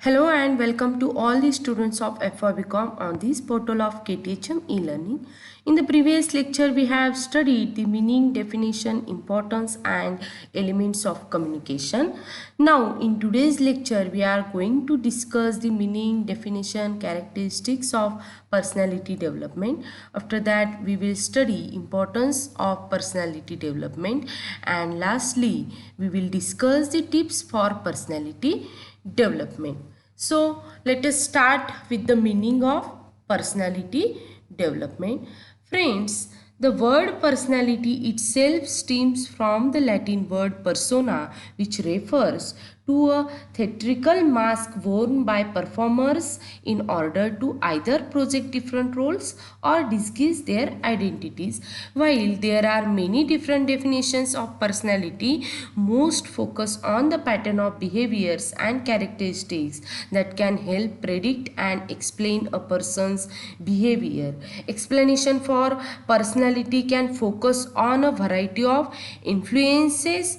Hello and welcome to all the students of FYBCom on this portal of KTHM e-learning. In the previous lecture, we have studied the meaning, definition, importance and elements of communication. Now, in today's lecture, we are going to discuss the meaning, definition, characteristics of personality development. After that, we will study importance of personality development, and lastly, we will discuss the tips for personality development. So let us start with the meaning of personality development. Friends, the word personality itself stems from the Latin word persona, which refers to a theatrical mask worn by performers in order to either project different roles or disguise their identities. While there are many different definitions of personality, most focus on the pattern of behaviors and characteristics that can help predict and explain a person's behavior. Explanation for personality can focus on a variety of influences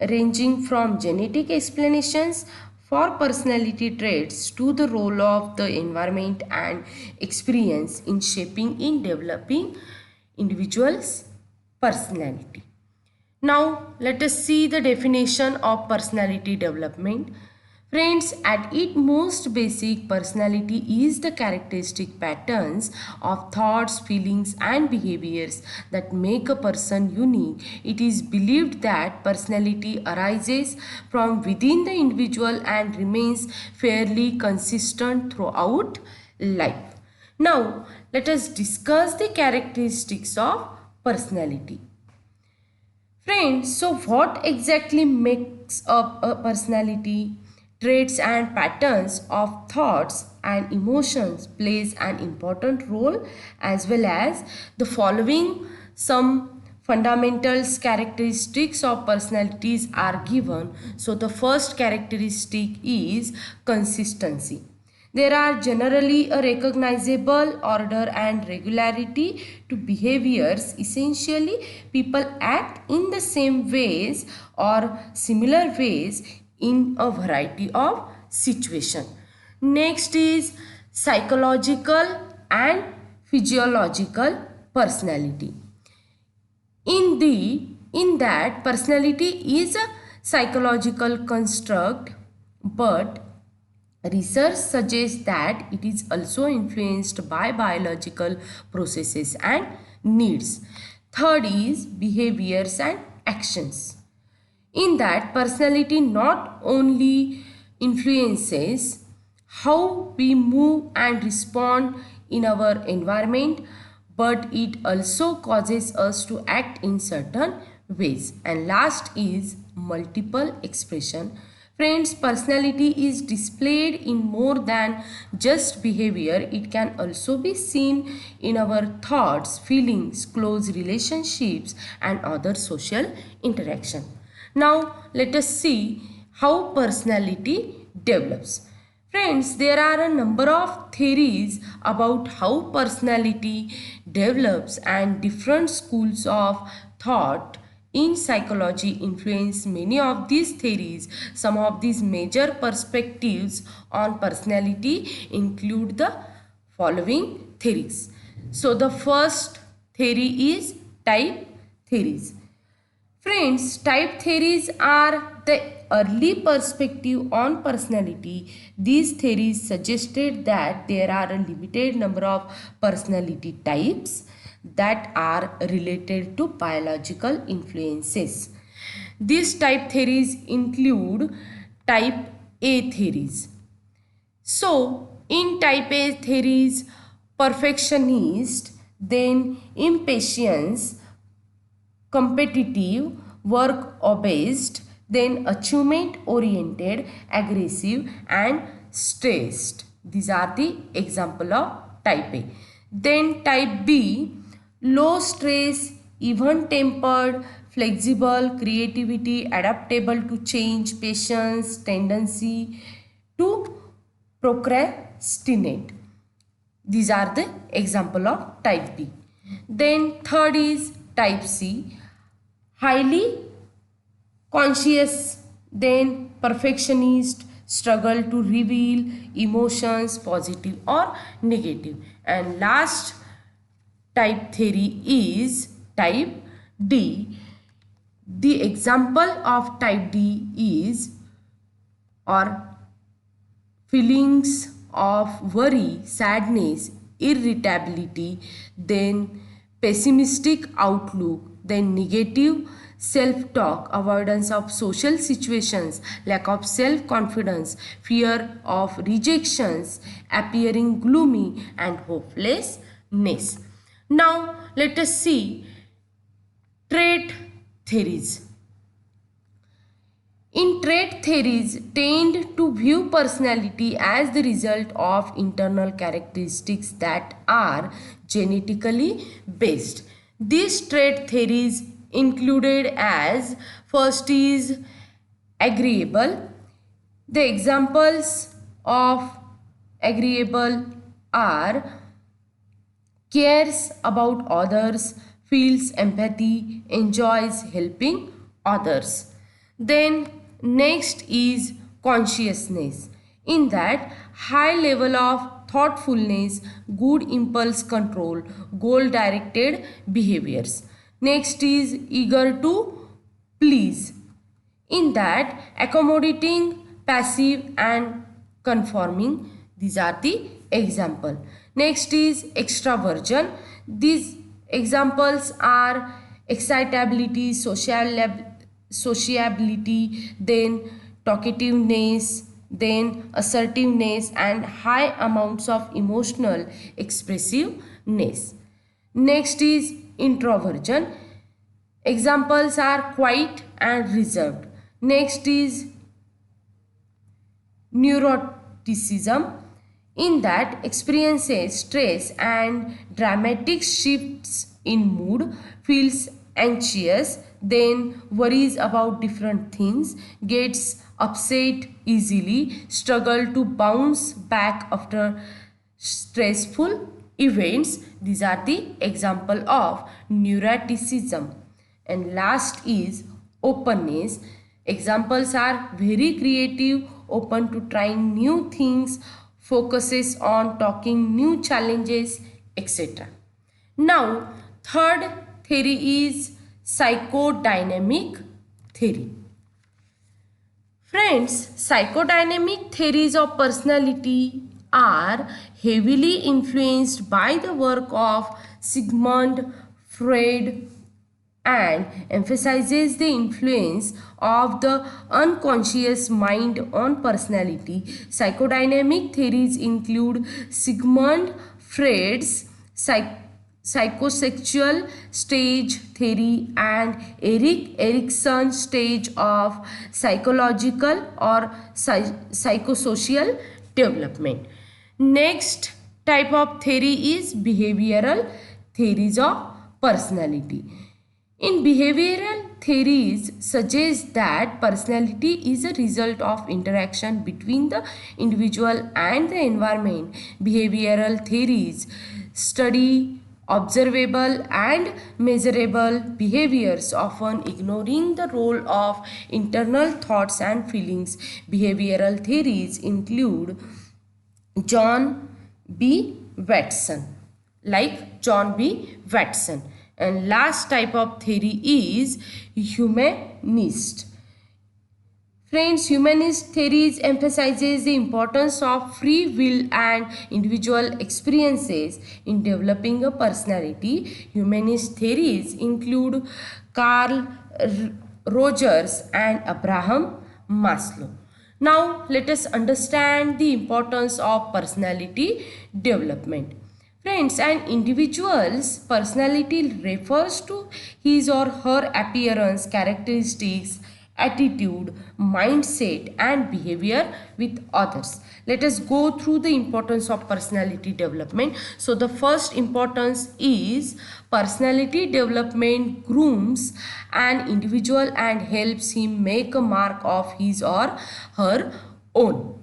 ranging from genetic explanations for personality traits to the role of the environment and experience in shaping in developing individuals' personality. Now, let us see the definition of personality development. Friends, at its most basic, personality is the characteristic patterns of thoughts, feelings, and behaviors that make a person unique. It is believed that personality arises from within the individual and remains fairly consistent throughout life. Now, let us discuss the characteristics of personality. Friends, so what exactly makes up a personality? Traits and patterns of thoughts and emotions plays an important role, as well as the following some fundamentals characteristics of personalities are given. So the first characteristic is consistency. There are generally a recognizable order and regularity to behaviors. Essentially, people act in the same ways or similar ways in a variety of situations. Next is psychological and physiological personality. In that personality is a psychological construct, but research suggests that it is also influenced by biological processes and needs. Third is behaviors and actions. In that, personality not only influences how we move and respond in our environment, but it also causes us to act in certain ways. And last is multiple expression. Friends, personality is displayed in more than just behavior. It can also be seen in our thoughts, feelings, close relationships, and other social interaction. Now, let us see how personality develops. Friends, there are a number of theories about how personality develops, and different schools of thought in psychology influence many of these theories. Some of these major perspectives on personality include the following theories. So, the first theory is type theories. Friends, type theories are the early perspective on personality. These theories suggested that there are a limited number of personality types that are related to biological influences. These type theories include type A theories. So, in type A theories, perfectionist, then impatience, competitive, work obsessed, then achievement oriented, aggressive and stressed. These are the example of type A. Then type B, low stress, even tempered, flexible, creativity, adaptable to change, patience, tendency to procrastinate. These are the example of type B. Then third is type C, highly conscious, then perfectionist, struggle to reveal emotions, positive or negative. And last type theory is type D. The example of type D is or feelings of worry, sadness, irritability, then pessimistic outlook, then negative self talk, avoidance of social situations, lack of self confidence, fear of rejections, appearing gloomy, and hopelessness. Now, let us see trait theories. In trait theories tend to view personality as the result of internal characteristics that are genetically based. These trait theories included as first is agreeable. The examples of agreeable are cares about others, feels empathy, enjoys helping others. Then next is consciousness. In that high level of thoughtfulness, good impulse control, goal directed behaviors. Next is eager to please. In that accommodating, passive and conforming, these are the example. Next is extraversion. These examples are excitability, sociability, then talkativeness, then assertiveness and high amounts of emotional expressiveness. Next is introversion. Examples are quiet and reserved. Next is neuroticism. In that experiences stress and dramatic shifts in mood, feels anxious, then worries about different things, gets upset easily, struggle to bounce back after stressful events. These are the example of neuroticism. And last is openness. Examples are very creative, open to trying new things, focuses on talking new challenges, etc. Now, third theory is psychodynamic theory. Friends, psychodynamic theories of personality are heavily influenced by the work of Sigmund Freud and emphasizes the influence of the unconscious mind on personality. Psychodynamic theories include Sigmund Freud's psychosexual stage theory and Erik Erikson's stage of psychological or psychosocial development. Next type of theory is behavioral theories of personality. In behavioral theories suggest that personality is a result of interaction between the individual and the environment. Behavioral theories study observable and measurable behaviors, often ignoring the role of internal thoughts and feelings. Behavioral theories include John B. Watson, like John B. Watson. And last type of theory is humanist. Friends, humanist theories emphasizes the importance of free will and individual experiences in developing a personality. Humanist theories include Carl Rogers and Abraham Maslow. Now, let us understand the importance of personality development. Friends, an individual's personality refers to his or her appearance, characteristics, attitude, mindset, and behavior with others. Let us go through the importance of personality development. So, the first importance is personality development grooms an individual and helps him make a mark of his or her own.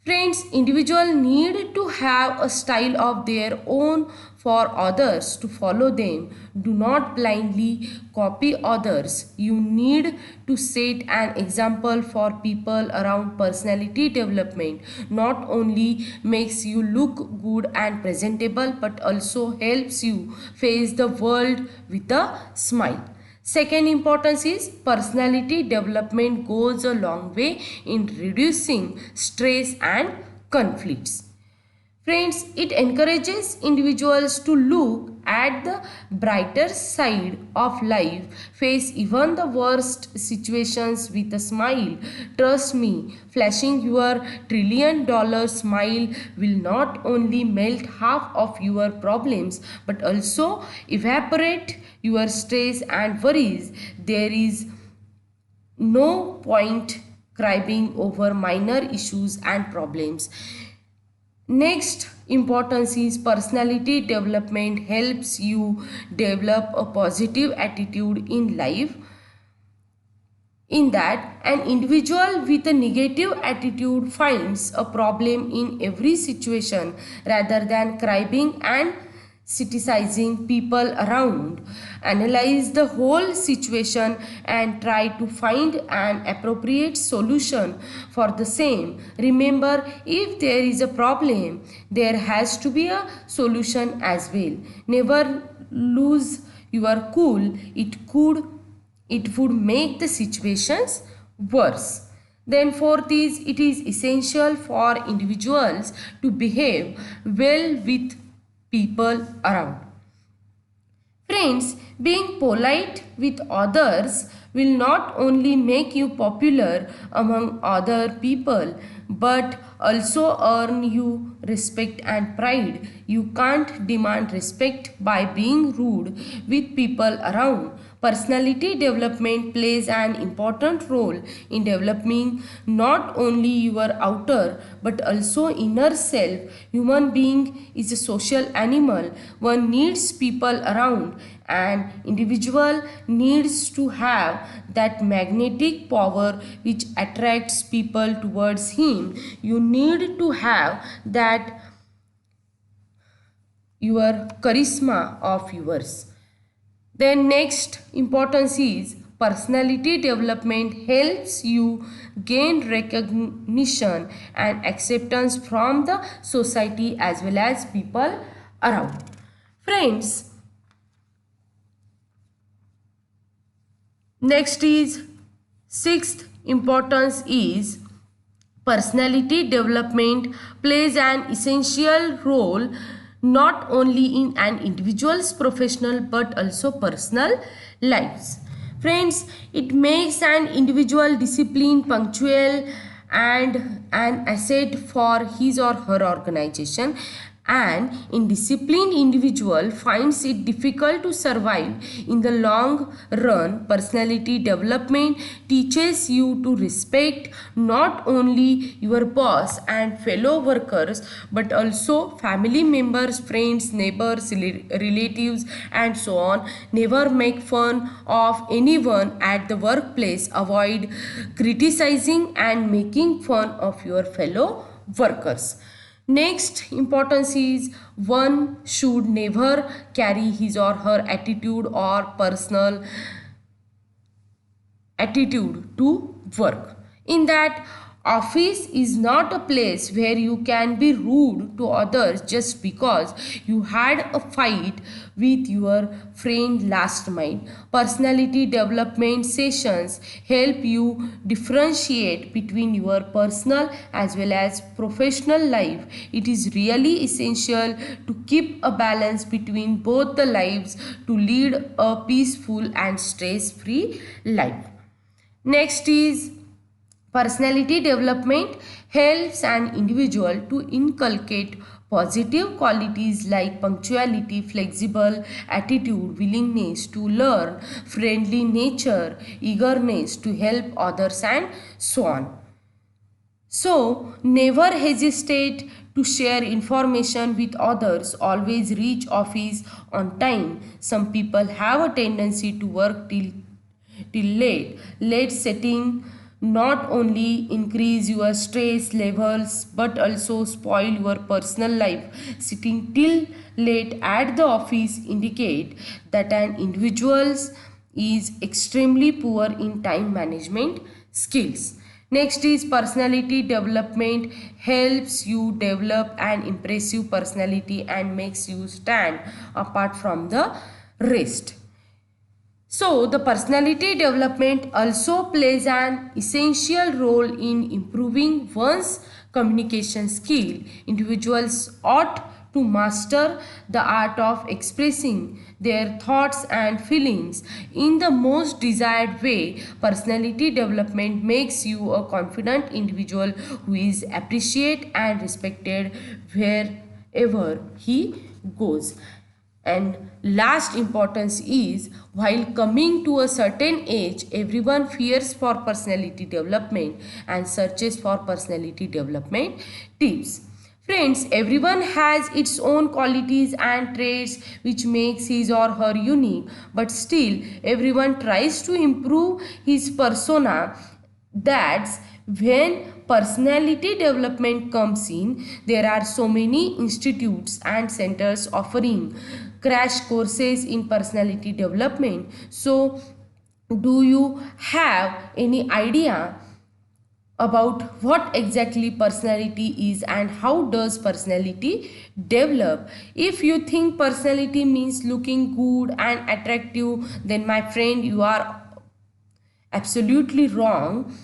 Friends, individuals need to have a style of their own for others to follow them. Do not blindly copy others. You need to set an example for people around. Personality development not only makes you look good and presentable but also helps you face the world with a smile. Second importance is personality development goes a long way in reducing stress and conflicts. Friends, it encourages individuals to look at the brighter side of life, face even the worst situations with a smile. Trust me, flashing your $1 trillion smile will not only melt half of your problems but also evaporate your stress and worries. There is no point crying over minor issues and problems. Next importance is personality development helps you develop a positive attitude in life. In that, an individual with a negative attitude finds a problem in every situation rather than crying and criticizing people around. Analyze the whole situation and try to find an appropriate solution for the same. Remember, if there is a problem, there has to be a solution as well. Never lose your cool. It would make the situations worse. Then fourth is it is essential for individuals to behave well with people around. Friends, being polite with others will not only make you popular among other people but also earn you respect and pride. You can't demand respect by being rude with people around. Personality development plays an important role in developing not only your outer but also inner self. Human being is a social animal. One needs people around. An individual needs to have that magnetic power which attracts people towards him. You need to have that your charisma of yours. Then next importance is personality development helps you gain recognition and acceptance from the society as well as people around. Friends, next is sixth importance is personality development plays an essential role not only in an individual's professional but also personal lives. Friends, it makes an individual disciplined, punctual, and an asset for his or her organization. An indisciplined individual finds it difficult to survive in the long run. Personality development teaches you to respect not only your boss and fellow workers but also family members, friends, neighbors, relatives, and so on. Never make fun of anyone at the workplace. Avoid criticizing and making fun of your fellow workers. Next importance is one should never carry his or her attitude or personal attitude to work. In that, office is not a place where you can be rude to others just because you had a fight with your friend last night. Personality development sessions help you differentiate between your personal as well as professional life. It is really essential to keep a balance between both the lives to lead a peaceful and stress-free life. Next is personality development helps an individual to inculcate positive qualities like punctuality, flexible attitude, willingness to learn, friendly nature, eagerness to help others, and so on. So, never hesitate to share information with others. Always reach office on time. Some people have a tendency to work till late setting not only increase your stress levels but also spoil your personal life. Sitting till late at the office indicate that an individual is extremely poor in time management skills. Next is personality development helps you develop an impressive personality and makes you stand apart from the rest. So, the personality development also plays an essential role in improving one's communication skill. Individuals ought to master the art of expressing their thoughts and feelings in the most desired way. Personality development makes you a confident individual who is appreciated and respected wherever he goes. And last importance is while coming to a certain age, everyone fears for personality development and searches for personality development tips. Friends, everyone has its own qualities and traits which makes his or her unique, but still everyone tries to improve his persona. That's when personality development comes in. There are so many institutes and centers offering crash courses in personality development. So, do you have any idea about what exactly personality is and how does personality develop? If you think personality means looking good and attractive, then my friend, you are absolutely wrong.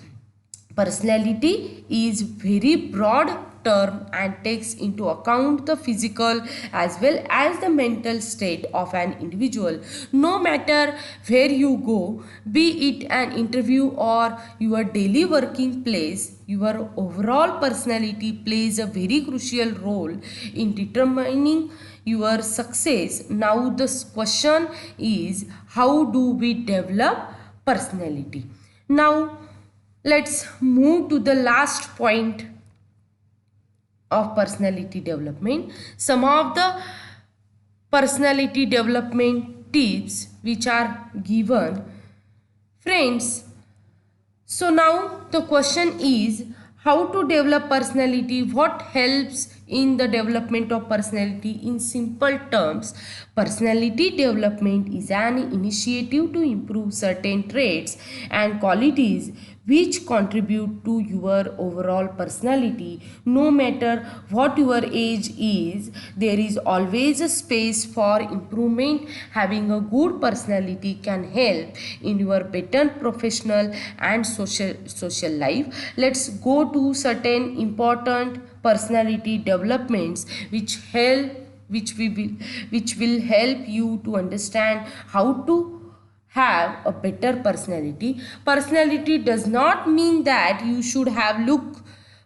Personality is very broad term and takes into account the physical as well as the mental state of an individual. No matter where you go, be it an interview or your daily working place, your overall personality plays a very crucial role in determining your success. Now the question is, how do we develop personality? Now let's move to the last point of personality development. Some of the personality development tips which are given. Friends, so now the question is how to develop personality, what helps in the development of personality. In simple terms, personality development is an initiative to improve certain traits and qualities which contribute to your overall personality. No matter what your age is, there is always a space for improvement. Having a good personality can help in your better professional and social life. Let's go to certain important personality developments which will help you to understand how to have a better personality. Personality does not mean that you should have look.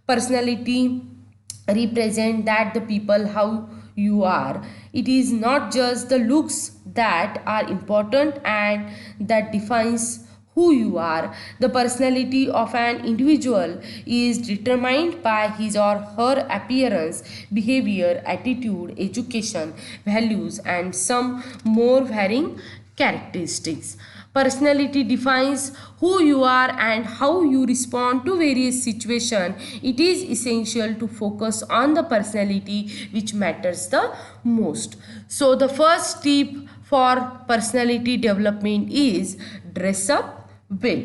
Personality represent that the people how you are. It is not just the looks that are important and that defines who you are. The personality of an individual is determined by his or her appearance, behavior, attitude, education, values, and some more varying characteristics. Personality defines who you are and how you respond to various situations. It is essential to focus on the personality which matters the most. So the first tip for personality development is dress up well.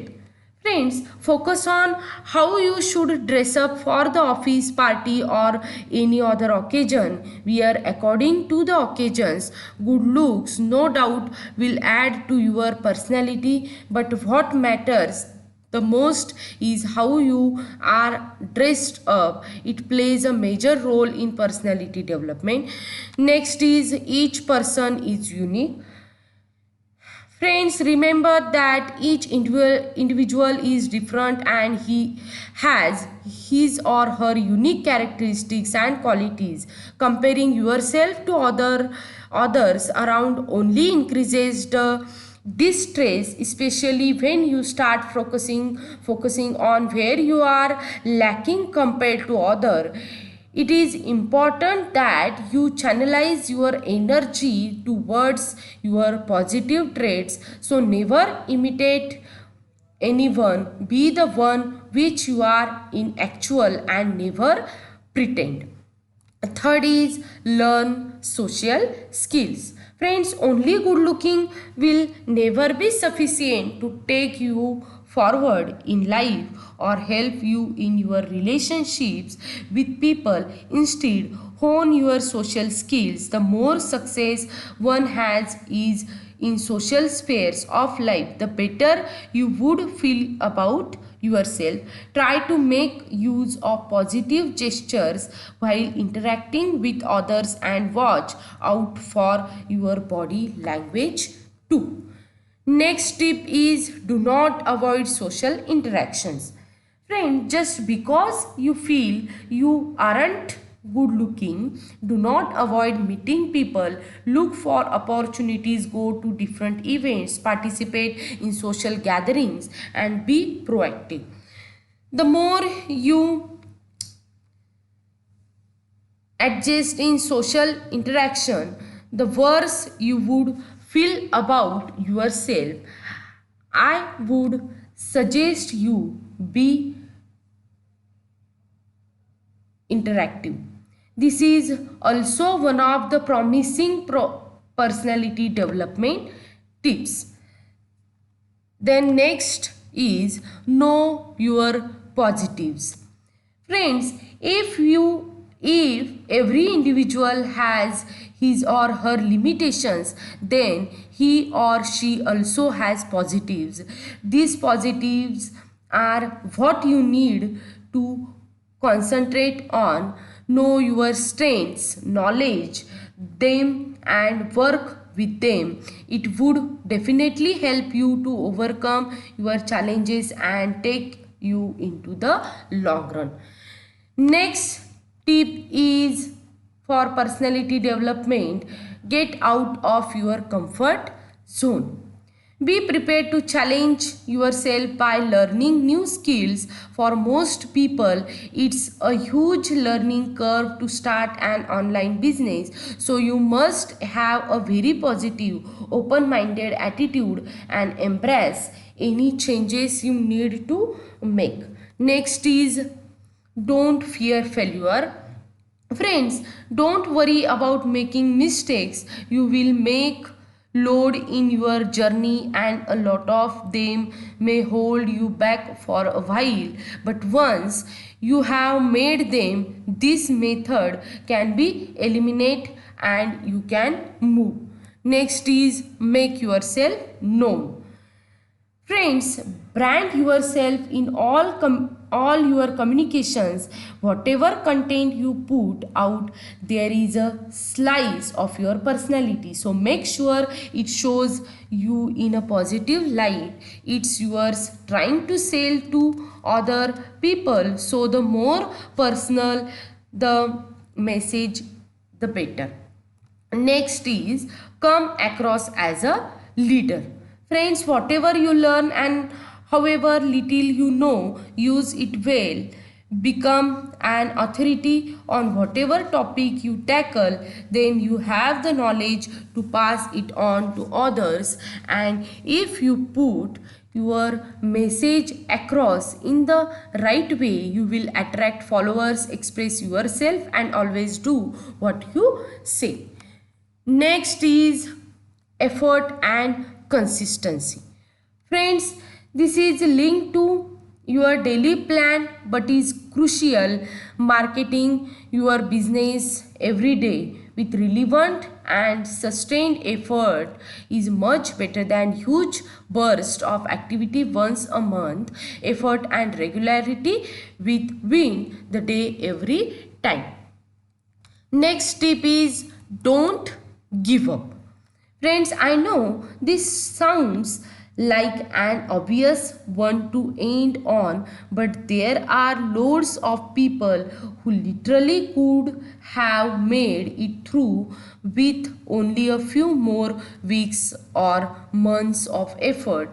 Friends, focus on how you should dress up for the office party or any other occasion. Wear according to the occasions. Good looks, no doubt, will add to your personality, but what matters the most is how you are dressed up. It plays a major role in personality development. Next is each person is unique. Friends, remember that each individual is different and he has his or her unique characteristics and qualities. Comparing yourself to others around only increases the distress, especially when you start focusing on where you are lacking compared to other. It is important that you channelize your energy towards your positive traits. So never imitate anyone, be the one which you are in actual and never pretend. Third is learn social skills. Friends, only good looking will never be sufficient to take you forward in life or help you in your relationships with people. Instead, hone your social skills. The more success one has is in social spheres of life, the better you would feel about yourself. Try to make use of positive gestures while interacting with others and watch out for your body language too. Next tip is do not avoid social interactions. Friend, just because you feel you aren't good looking, do not avoid meeting people. Look for opportunities, go to different events, participate in social gatherings, and be proactive. The more you adjust in social interaction, the worse you would feel about yourself. I would suggest you be interactive. This is also one of the promising personality development tips. Then next is know your positives. Friends, if every individual has his or her limitations, then he or she also has positives. These positives are what you need to concentrate on. Know your strengths, knowledge them, and work with them. It would definitely help you to overcome your challenges and take you into the long run. Next tip is for personality development, get out of your comfort zone. Be prepared to challenge yourself by learning new skills. For most people, it's a huge learning curve to start an online business. So, you must have a very positive, open minded attitude and embrace any changes you need to make. Next is don't fear failure. Friends, don't worry about making mistakes. You will make load in your journey and a lot of them may hold you back for a while, but once you have made them, this method can be eliminated and you can move. Next is make yourself known. Friends, brand yourself in all your communications. Whatever content you put out, there is a slice of your personality. So make sure it shows you in a positive light. It's yours trying to sell to other people. So the more personal the message, the better. Next is come across as a leader. Friends, whatever you learn and however little you know, use it well. Become an authority on whatever topic you tackle, then you have the knowledge to pass it on to others. And if you put your message across in the right way, you will attract followers, express yourself, and always do what you say. Next is effort and consistency. Friends, this is linked to your daily plan but is crucial. Marketing your business every day with relevant and sustained effort is much better than huge burst of activity once a month. Effort and regularity with win the day every time. Next tip is don't give up. Friends, I know this sounds like an obvious one to end on, but there are loads of people who literally could have made it through with only a few more weeks or months of effort.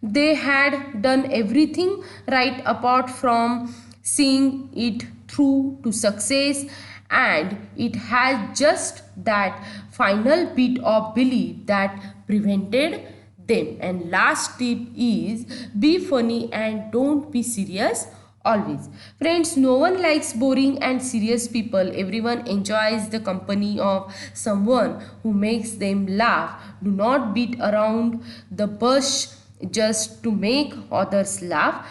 They had done everything right apart from seeing it through to success, and it has just that final bit of belief that prevented them. And last tip is be funny and don't be serious always. Friends, no one likes boring and serious people. Everyone enjoys the company of someone who makes them laugh. Do not beat around the bush just to make others laugh.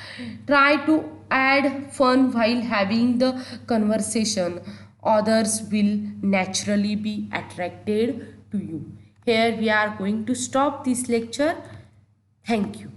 Try to add fun while having the conversation. Others will naturally be attracted to you. Here we are going to stop this lecture. Thank you.